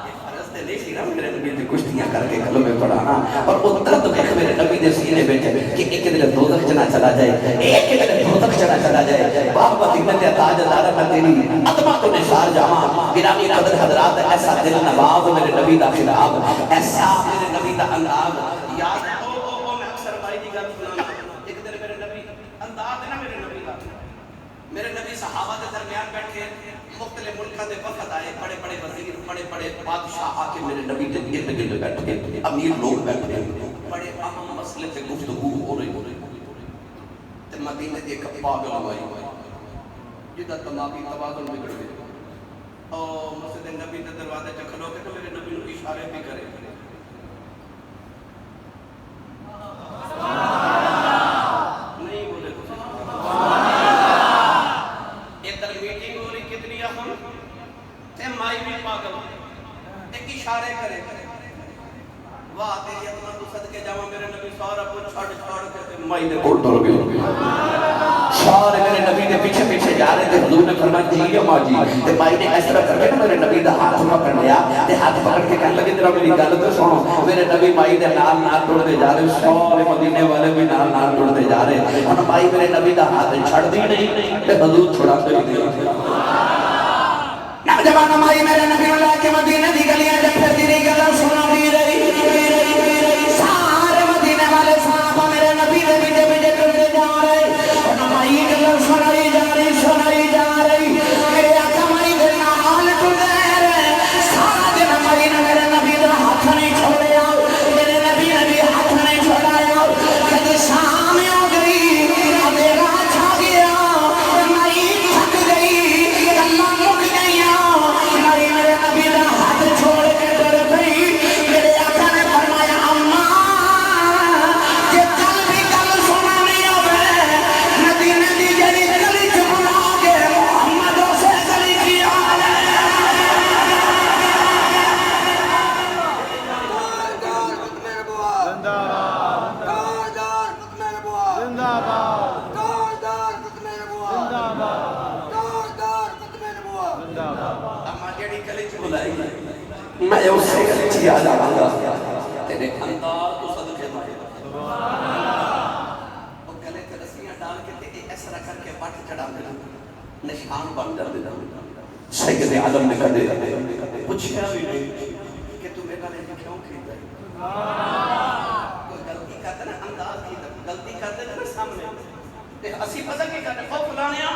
یہ فرض تے نہیں سی نا میرے نبی نے کشتیاں کر کے کلمے پڑھانا اور وہ درد دیکھ میرے نبی نے سینے بیٹھے کہ ایک دن دوزخ چنا چلا جائے ایک دن دوزخ چنا چلا جائے باپ مدینہ دے تاجدار میں تیری عظمہ تو نثار جاواں گرامی قدر حضرات ایسا دل نواز میرے نبی دا خطاب ایسا میرے نبی دا انداز یاد میرے نبی صحابہ کے درمیان بیٹھے مختلف ملکوں دے وفد آئے بڑے بڑے وزیر بڑے بڑے بادشاہ آ کے میرے نبی کے گرد گرد بیٹھے امیر لوگ بیٹھے بڑے اہم مسئلے سے گفتگو ہو رہی تے مدینے دی ایک پاگل ہوئی جدہ دماغی توازن بگڑ گئے اور مسجد نبی دے دروازے چ کھلو کے تو میرے نبی نو اشارے بھی کرے نہیں بولے ادھر میٹنگ ہو رہی کتنی اہم تے مائی بھی پاگل ایک اشارے کرے واہ تیری اتنا تو صدقے جاواں میرے نبی سارا کچھ چھڑ کے مائی دے کول ٹر گئے سارے میرے نبی دے پیچھے پیچھے جا رہے تھے حضور نے فرمایا جی اما جی تے مائی نے اس طرح کر کے میرے نبی دا ہاتھ پکڑ لیا تے ہاتھ پکڑ کے کہنے لگے ذرا میری گل تو سنو میرے نبی مائی دے نال ٹرتے جا رہے سارے مدینے والے بھی نال ٹرتے جا رہے ہن مائی میرے نبی دا ہاتھ چھڑ دی نہیں تے حضور چھڑا دے نوجوان مائی میرے نبی نو لے کے مدینے دی گلیاں وچ پھردی رہی گلاں سناندی رہی سارے مدینے والے صحابہ میرے نبی دے پیچھے پیچھے ٹرتے جا رہے ہن مائی گلاں سنائی جا رہی میرے آقا مائی دے نال ٹرتے رہے سارا دن مائی نے میرے نبی دا ہاتھ نہیں چھوڑیا میرے نبی نے بھی ہاتھ نہیں چھوڑایا کدی شام ہو گئی اندھیرا چھا گیا مائی تھک گئی گلاں مک گئیاں مائی میرے نبی دا ہاتھ چھوڑ کے ڈر گئی میرے آقا نے فرمایا اماں کہ کل بھی گل سنانی ہوے مدینے دی جڑی گلی چ بلا کے محمد سے گلی کی آل میں اس سے گلی چ آ جاواں گا تیرے انداز تو صدقے مائے وہ گلے تے رسیاں ڈال کے تے اس طرح کر کے پٹ چڑھا دینا نشان بن جاندے سید عالم نے کدے پوچھیا بھی نہیں کہ تو میرے نال کیوں کھیلدا ہے کوئی غلطی کردا نا انداز کی غلطی کردے نا سامنے تے اسی پتہ کی کردے او فلانیا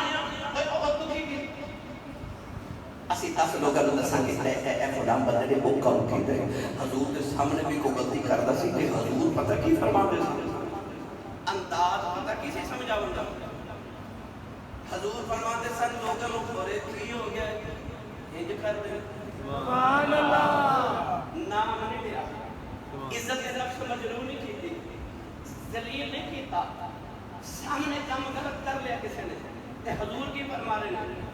او تو کی اسی 10 لوگوں کو دساں کہ اے فلان بندے نے وہ کم کیتا ہے حضور کے سامنے بھی کوئی غلطی کردا سی تے حضور پتہ کی فرماندے سی انداز پتہ کسے سمجھاوندا حضور فرماتے سن لوگوں کو بڑے کی ہو گیا انج کر دے سبحان اللہ نام نہیں لیا عزت کے نفس مجروح نہیں کی ذلیل نہیں کیتا سامنے کام غلط کر لیا کسی نے تے حضور کی فرما رہے ہیں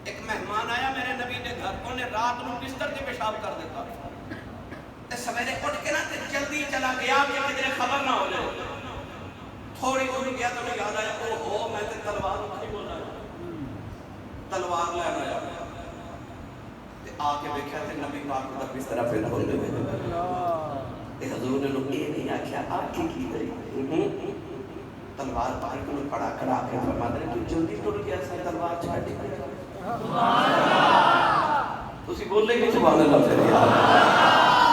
ایک مہمان آیا میرے نبی کے گھر انہیں رات نو بستر تے پیشاب کر دیتا تے سویرے اٹھ کے نا تے جلدی چلا گیا کہ کدھر خبر نہ ہو جائے تھوڑی دور گیا تو یاد آیا او ہو میں تے تلوار اٹھی بولا تلوار لینا آیا تے آ کے دیکھا تے نبی پاک دا بستر پہ کھول دے تے حضور نے لوگ یہ نہیں آکھیا آپ کی گئی تلوار پار کو کھڑا کھڑا کے فرما دے تو جلدی ٹر گیا سی تلوار چھڈ کے تسی بولے کہ سبحان اللہ پھر یار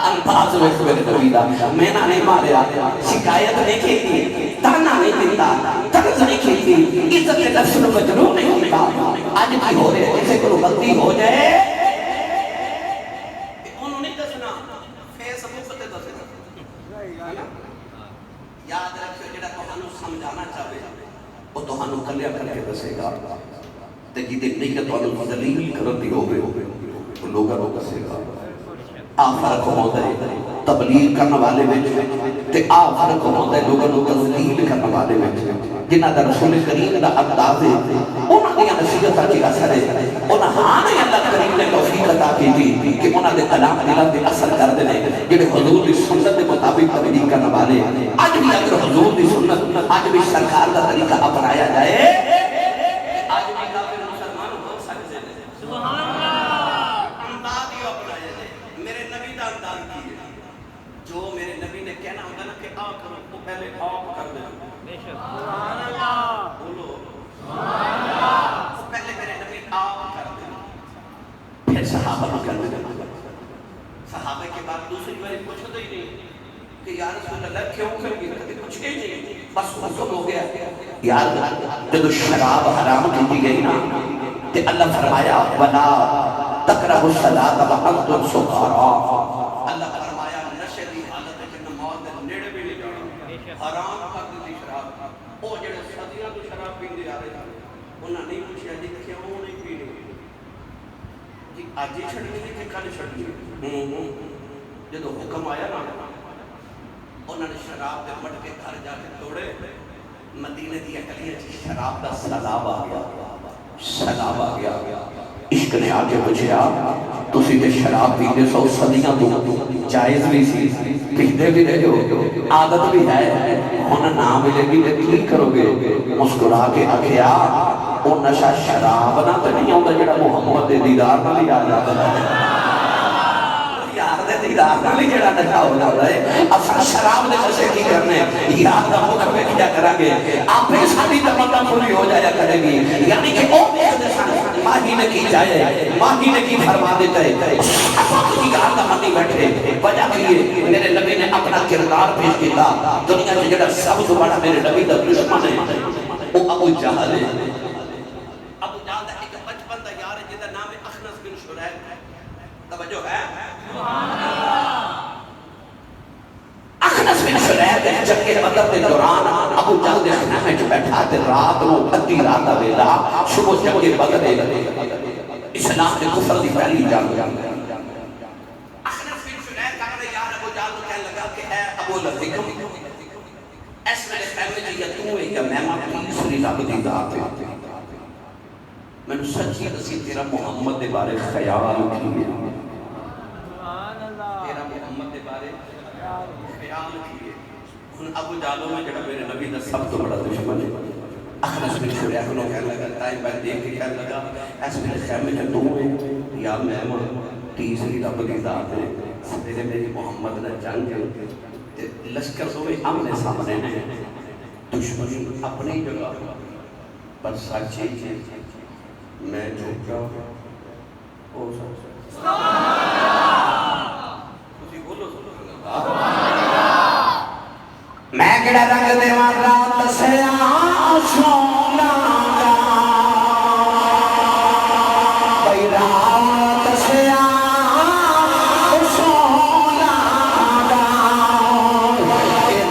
انداز میں میرے نبی دا میں نہ نہیں ماریا شکایت نہیں کی تانا نہیں دیتا طرز نہیں کی عزت کے نفس کو مجروح نہیں ہوتا آج کی ہو رہے جیسے کوئی غلطی ہو جائے انہوں نے دسنا فیس بک تے دسنا یاد رکھو جڑا تہانوں سمجھانا چاہے وہ تہانوں کلیا کر کے دسے گا تے جدی نیت تہانوں ذلیل کرن دی ہوے تو لوگاں نوں دسے گا آ فرق ہوتا ہے تبلیغ کرنے والے میں تے آ فرق ہوتا ہے لوگوں کو تذلیل کرنے والے میں جنہاں دا رسول کریم دا انداز ہے انہاں دی نصیحت کی اثر ہے انہاں ہاں نہیں اللہ کریم نے توفیق عطا کی کہ انہاں دے کلام دلوں تے اثر کردے نے جڑے حضور دی سنت دے مطابق تبلیغ کرنے والے اج بھی اگر حضور دی سنت اج بھی سرکار دا طریقہ اپنایا جائے اج بھی کافر مسلمان ہو سکتے ہیں سبحان جو میرے نبی نے کہنا ہوگا نا کہ آ کرو وہ پہلے آپ کر دیں سبحان اللہ بولو سبحان اللہ پہلے میرے نبی آپ کر دیں پھر صحابہ بھی کر دیں صحابہ کے بعد دوسری باری پوچھو تو ہی نہیں کہ یا رسول اللہ کیوں کر گئے کبھی کچھ ہی نہیں بس حکم ہو گیا یاد جب شراب حرام کی گئی نا کہ اللہ فرمایا وَلَا تَقْرَبُوا الصَّلَاةَ وَأَنْتُمْ سُكَارَىٰ اللہ فرمایا نشے دی حالت ہے کہ نماز دے نیڑے بھی نہیں جانا حرام کر دی شراب وہ جڑے صدیاں تو شراب پیندے آ رہے تھے انہاں نہیں پوچھیا جی کیوں نہیں پینی جی اج ہی چھڈنی ہے کہ کل چھڈنی جدو حکم آیا نا انہوں نے شراب دے مٹکے گھر جا کے توڑے مدینے دی گلیاں چ شراب دا سیلاب آ گیا سیلاب آ گیا عشق نے آ کے پوچھا تسی تے شراب پیندے سو صدیاں تو جائز بھی سی پیندے بھی رہے ہو عادت بھی ہے ہن نہ ملے گی تے کی کرو گے مسکرا کے آکھیا او نشہ شراب نہ تے نہیں آندا جڑا محمد دے دیدار نال ہی آ جاندا ہے یار دے دیدار نال ہی جڑا نشہ ہو جاندا ہے اساں شراب دے نشے کی کرنے یار دا مکھ ویکھیا کران گے آپے ساڈی تمنا پوری ہو جایا کرے گی یعنی کہ او ویکھدے سن ماہی نے کی جائے ماہی نے کی فرما دیتا ہے کی گال دا منی بیٹھے وجہ کی ہے میرے نبی نے اپنا کردار پیش کیتا دنیا میں جڑا سب تو بڑا میرے نبی دا دشمن ہے وہ ابو جہل ہے ابو جہل دا ایک بچپن دا یار ہے جدا نام ہے اخنس بن شریح توجہ ہے سبحان اللہ اخنس بن شریح دے جنگ بدر دے دوران ابو جہل دے خیمے وچ بیٹھا تے رات نو ادھی رات دا ویلا صبح جنگ بدر دے اسلام دے کفر دی پہلی جنگ اخنس بن شریح کہنے یار ابو جہل کو کہنے لگا کہ اے ابو لذکم اس میرے خیمے وچ یا تو ہے یا میں تیسری رب دی ذات ہے میں سچی دسی تیرا محمد دے بارے خیال کی تیرا محمد دے بارے خیال کی ہن ابو جہل میں جڑا میرے نبی دا سب تو بڑا دشمن ہے اخنس بن شریح کو کہنے لگا ٹائم بعد دیکھ کے کہنے لگا اس میرے خیمے میں تو ہے یا میں تیسری رب دی ذات ہے میرے میری محمد دا جنگ ہے لشکر تو آمنے سامنے ہیں دشمنی اپنی جگہ پر سچی میں جھوٹا ہو سکتا میں کڑا رنگ دیواں رات سیا سونا دا بھائی رات سیا سونا دا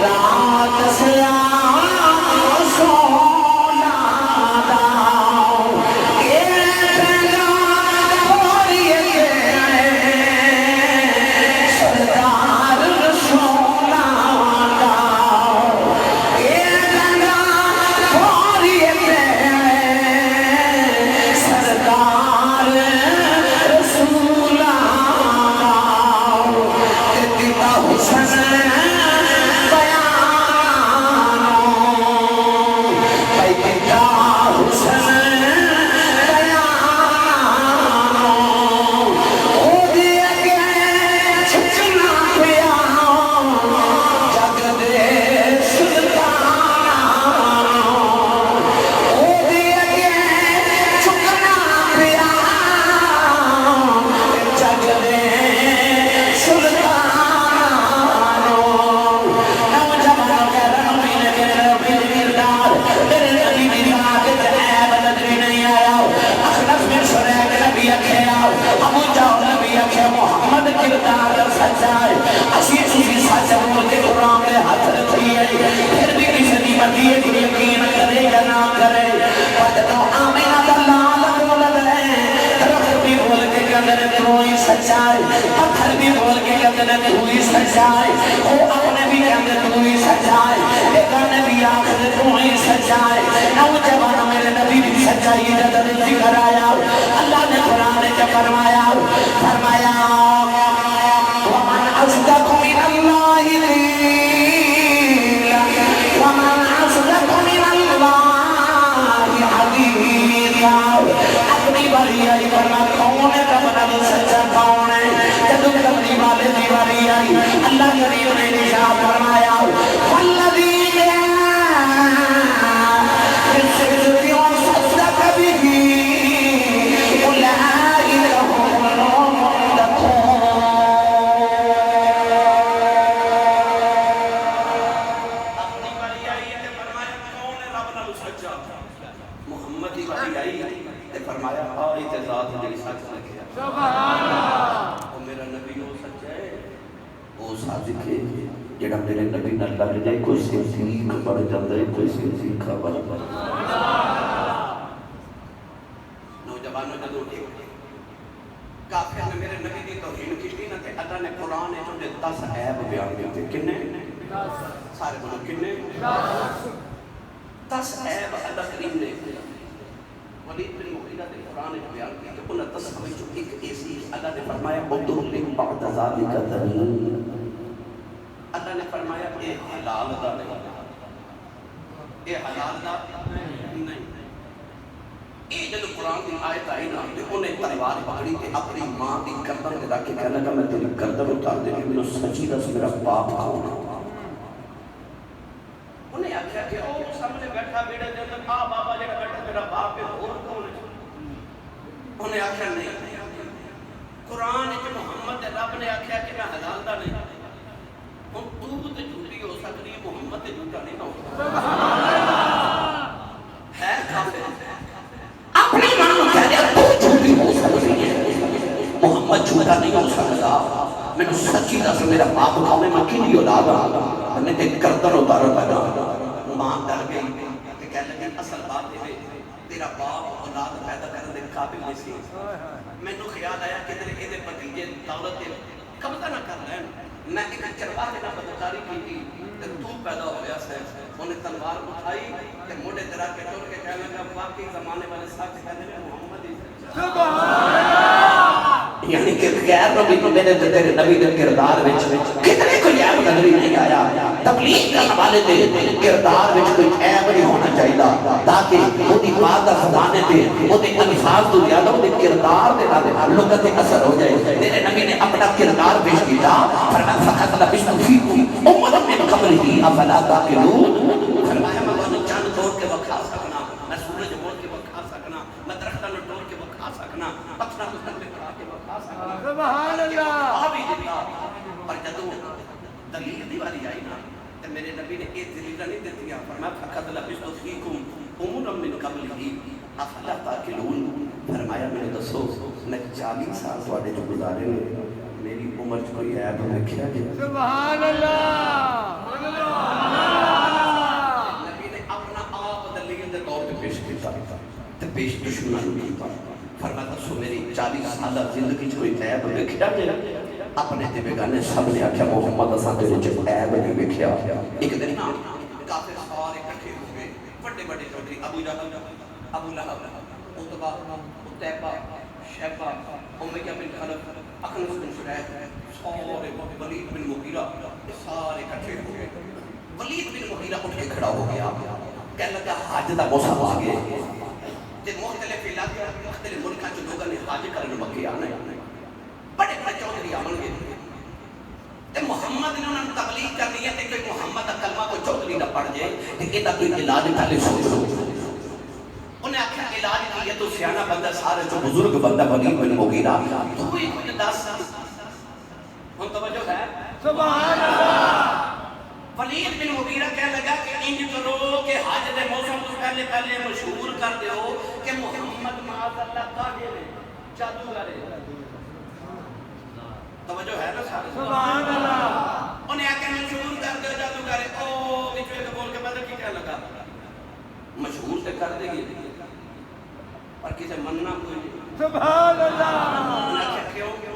رات سیا سونا دا سردار سونا سچائی پتھر بھی بول کے کہتے ہیں تو ہی سچائی وہ اپنے بھی کہتے ہیں تو ہی سچائی ایک نبی آخر تو ہی سچائی نوجوان میرے نبی بھی سچائی جدر ذکر آیا اللہ نے قرآن نے فرمایا وَمَنْ أَصْدَقُ مِنَ اللَّهِ قِيلًا وَمَنْ أَصْدَقُ مِنَ اللَّهِ حَدِيثًا اپنی باری آئی فرما کون ہے کبنا تو سچا کون ہے جدو کبری والے دی باری آئی اللہ کریم نے نشان فرمایا وَالَّذِينَ بِالصِّدْقِ وَصَدَّقَ بِهِ أُولَئِكَ هُمُ الْمُتَّقُونَ اپنی باری آئی تے فرمایا کون ہے رب نال سچا محمد دی باری آئی تے فرمایا آئی تے ذات جڑی سچ لکھیا سبحان اللہ او میرا نبی او سچا ہے او صادق ہے جڑا میرے نبی نال لگ جائے کوئی صدیق بڑھ جاتا ہے کوئی صدیقہ بڑھ جاتا ہے نوجوانوں جدوں کافر نے میرے نبی دی توہین کی نہ تے اللہ نے قرآن وچ 10 عیب بیان کیتے کنے 10 سارے بولو کنے 10 عیب اللہ کریم نے ولید بن مغیرہ نے قرآن وچ بیان کیتے ان 10 وچ ایک ایسی اللہ نے فرمایا ادخل بعد ذلک تنین اللہ نے فرمایا اے حلال دا نہیں اے حلال دا نہیں یہ جب قرآن کی آیت آئی نا تو انہیں تلوار پکڑی کہ اپنی ماں کی گردن میں رکھ کے کہنے لگا میں تیری گردن اتار دے کہ میں سچی دس میرا باپ کون ہے انہیں آخیا کہ او سامنے بیٹھا بیڑے دے اندر آ بابا جڑا بیٹھا میرا باپ ہے اور کون ہے انہیں آخیا نہیں قرآن وچ محمد رب نے آخیا کہ میں حلال دا نہیں ہن تو تے جھوٹی ہو سکتی محمد تے جھوٹا نہیں ہو سکتا ہے کافر اپنی ماں کو کہہ دیا تو جھوٹی ہو سکتی ہے محمد جھوٹا نہیں ہو سکتا میں نے سچی دس میرا باپ کھاؤ میں کینی اولاد میں نے تے گردن اتارا لگا ماں ڈر گئی کہ کہنے لگی اصل بات ہے تیرا باپ اولاد پیدا کرنے دے قابل نہیں سی مینوں خیال آیا کہ تیرے اے دے بھتیجے دولت تے قبضہ نہ کر لین میں ایک چرواہ کے نام بدکاری کی تھی تے تو پیدا ہو گیا سے انہیں تلوار اٹھائی تے موڑے درا کے ٹور کے کہنے لگا واقعی زمانے والے ساتھ کہنے لگے محمد سبحان اللہ یعنی کہ غیر نبی تو میرے تیرے نبی دے کردار وچ کتنے کوئی عیب نظر نہیں آیا تبلیغ کرنے والے دے کردار وچ کوئی عیب نہیں ہونا چاہیے تاکہ اودی بات دا خزانے تے اودے الفاظ تو زیادہ اودے کردار دے نال لوگاں تے اثر ہو جائے تیرے نبی نے اپنا کردار پیش کیتا فرمایا فقط لبثت فیکم امۃ من قبلہ افلا تعقلون فرمایا میں تانوں چاند توڑ کے وکھا سکنا میں سورج موڑ کے وکھا سکنا میں درختاں نوں توڑ کے وکھا سکنا پتھراں نوں تھلے کھا کے وکھا سکنا سبحان اللہ پر جدوں دلیل دی واری آئی نا تے میرے نبی نے یہ دلیل نہیں دتیاں فرمایا فقط لبثت فیکم امۃ من قبلہ افلا تعقلون فرمایا میں دسو میں 40 سال تواڈے جو گزارے نے میری عمر چ کوئی عیب دیکھیا کہ سبحان اللہ نبی نے اپنا آپ دلیل دے طور تے پیش کیتا تے پیش دشمناں نوں کیتا فرمایا دسو میری 40 سالہ زندگی چ کوئی عیب دیکھیا کہ اپنے تے بیگانے سب نے آکھیا محمد اساں تیرے چ عیب نہیں دیکھیا ایک دن نا کافر سارے اکٹھے ہو گئے بڑے بڑے چودھری ابو جہل ابو لہب عتبہ عتیبہ شیبہ امیہ بن خلف اخنس بن شریح سارے ولید بن مغیرہ سارے اکٹھے ہو گئے ولید بن مغیرہ اٹھ کے کھڑا ہو گیا کہنے لگا حج دا موسم آ گیا تے مختلف علاقے مختلف ملکاں چ لوگاں نے حج کرنے مکے آنا ہے بڑے بڑے چودھری آون گے تے محمد نے انہاں نوں تبلیغ کرنی ہے تے کوئی محمد دا کلمہ کوئی چودھری نہ پڑھ جائے تے ایدا کوئی علاج پہلے سوچو انہیں آکھیا علاج کی ہے تو سیانہ بندہ سارے جو بزرگ بندہ ولید بن مغیرہ تو ہی کوئی 10 ہن توجہ ہے سبحان اللہ ولید بن مغیرہ کہنے لگا کہ انج کرو کہ حج دے موسم تو پہلے پہلے مشہور کر دیو کہ محمد معاذ اللہ کاہے نے جادوگر ہے توجہ ہے نا سارے سبحان اللہ انہیں آکھیا مشہور کر دیو جادوگر ہے او وچ ایک بول کے پتہ کی کہنے لگا مشہور سے کر دے گی اور کسے مننا کوئی نہیں سبحان اللہ انہیں آکھیا کیوں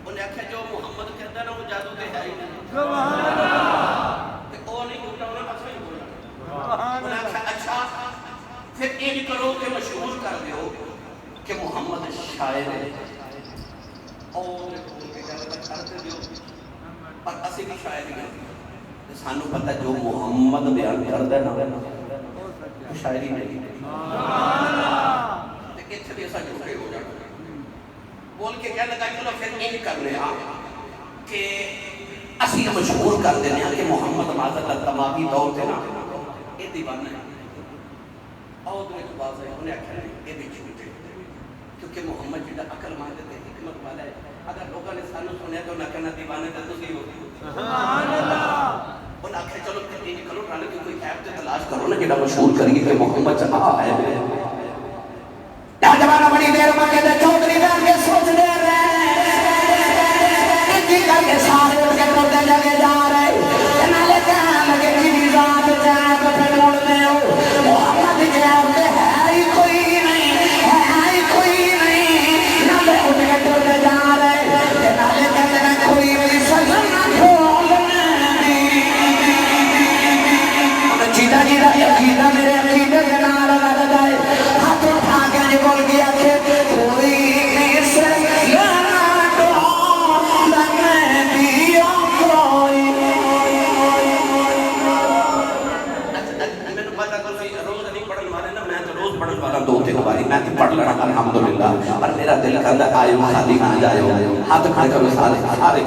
انہیں آکھیا جو محمد کہتا ہے نا وہ جادو تے ہے ہی نہیں سبحان اللہ تے او نہیں جھوٹا انہیں اصل ہی بولنا انہیں آکھیا اچھا پھر یہ کرو کہ مشہور کر دیو کہ محمد شاعر ہے اور کرتے دیو اور اسی بھی شاعری ہے سانو پتہ جو محمد بیان کردا ہے نا شاعری نہیں اتنے بھی ایسا جھوٹے ہو جاتا بول کے کہنے لگا چلو پھر یہ کر رہے ہیں کہ اسی مشہور کر دینے ہیں کہ محمد معاذ اللہ تمامی دور سے نا یہ دیوانہ ہے اور دوے تو بات ہے انہیں آکھا نہیں یہ بھی جھوٹے کیونکہ محمد جیدہ عقل مانتے تھے حکمت والا ہے اگر لوگوں نے سانو سنیا تو نہ کہنا دیوانے تھے تو سی ہوتی سبحان اللہ ان آکھے چلو پھر یہ کرو رانے کی کوئی ایپ تے تلاش کرو نا جڑا مشہور کریے کہ محمد چاہا ہے نوجوانہ بڑی دیر میں کہتے چودھری کر کے سوچ دے رہے ہیں کر کے سارے اٹھ کے ٹر دے الحمدللہ اور میرا دل کہتا ہے آئیو خالی نہ جائیو ہاتھ کھڑے کرو سارے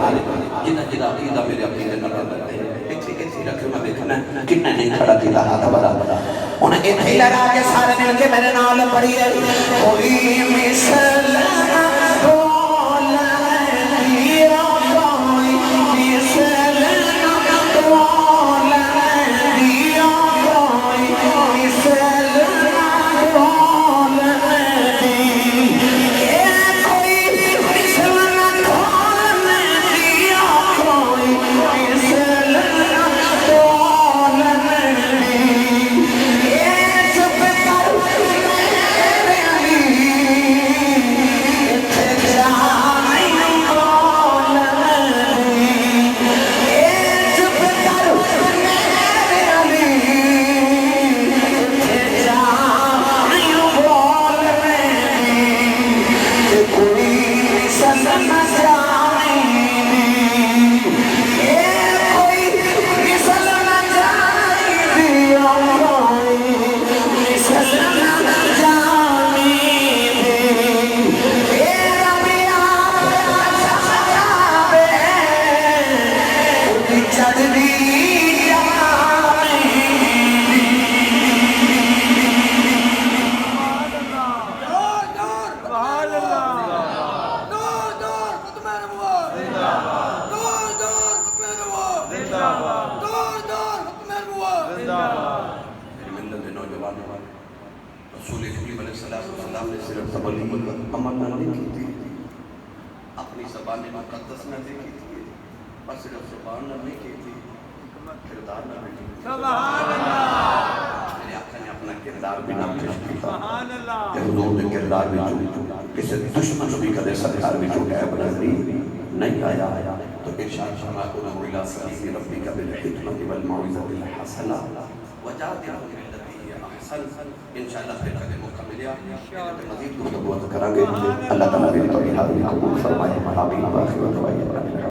جنہ جنہ عقیدہ میرے عقیدے نہ کرتا ہے ایک رکھے میں دیکھنا کنہ نہیں کھڑا کیتا ہاتھ بڑا انہیں ایک ہی لگا کے سارے مل کے میرے نال پڑھی ہے کوئی مثل رسول کریم علیہ السلام نے صرف تبلیغ عمل نہ کی تھی اپنی زبان مقدس نہ دیکھی تھی اور صرف زبان نہ نہیں کی تھی کردار نہ نہیں کی سبحان اللہ میرے آقا نے اپنا کردار بھی نہ پیش کیا سبحان اللہ کہ حضور نے کردار بھی جو کسی دشمن بھی کدے سرکار بھی جو عیب نظری نہیں آیا تو ارشاد فرمایا ادعو الی سبیل ربک بالحکمۃ والموعظۃ الحسنہ وجادلہم باللتی ہی احسن انشاءاللہ پھر کبھی موقع ملیا مزید گفتگو کریں گے اللہ تعالیٰ میری توجہ قبول فرمائے آمین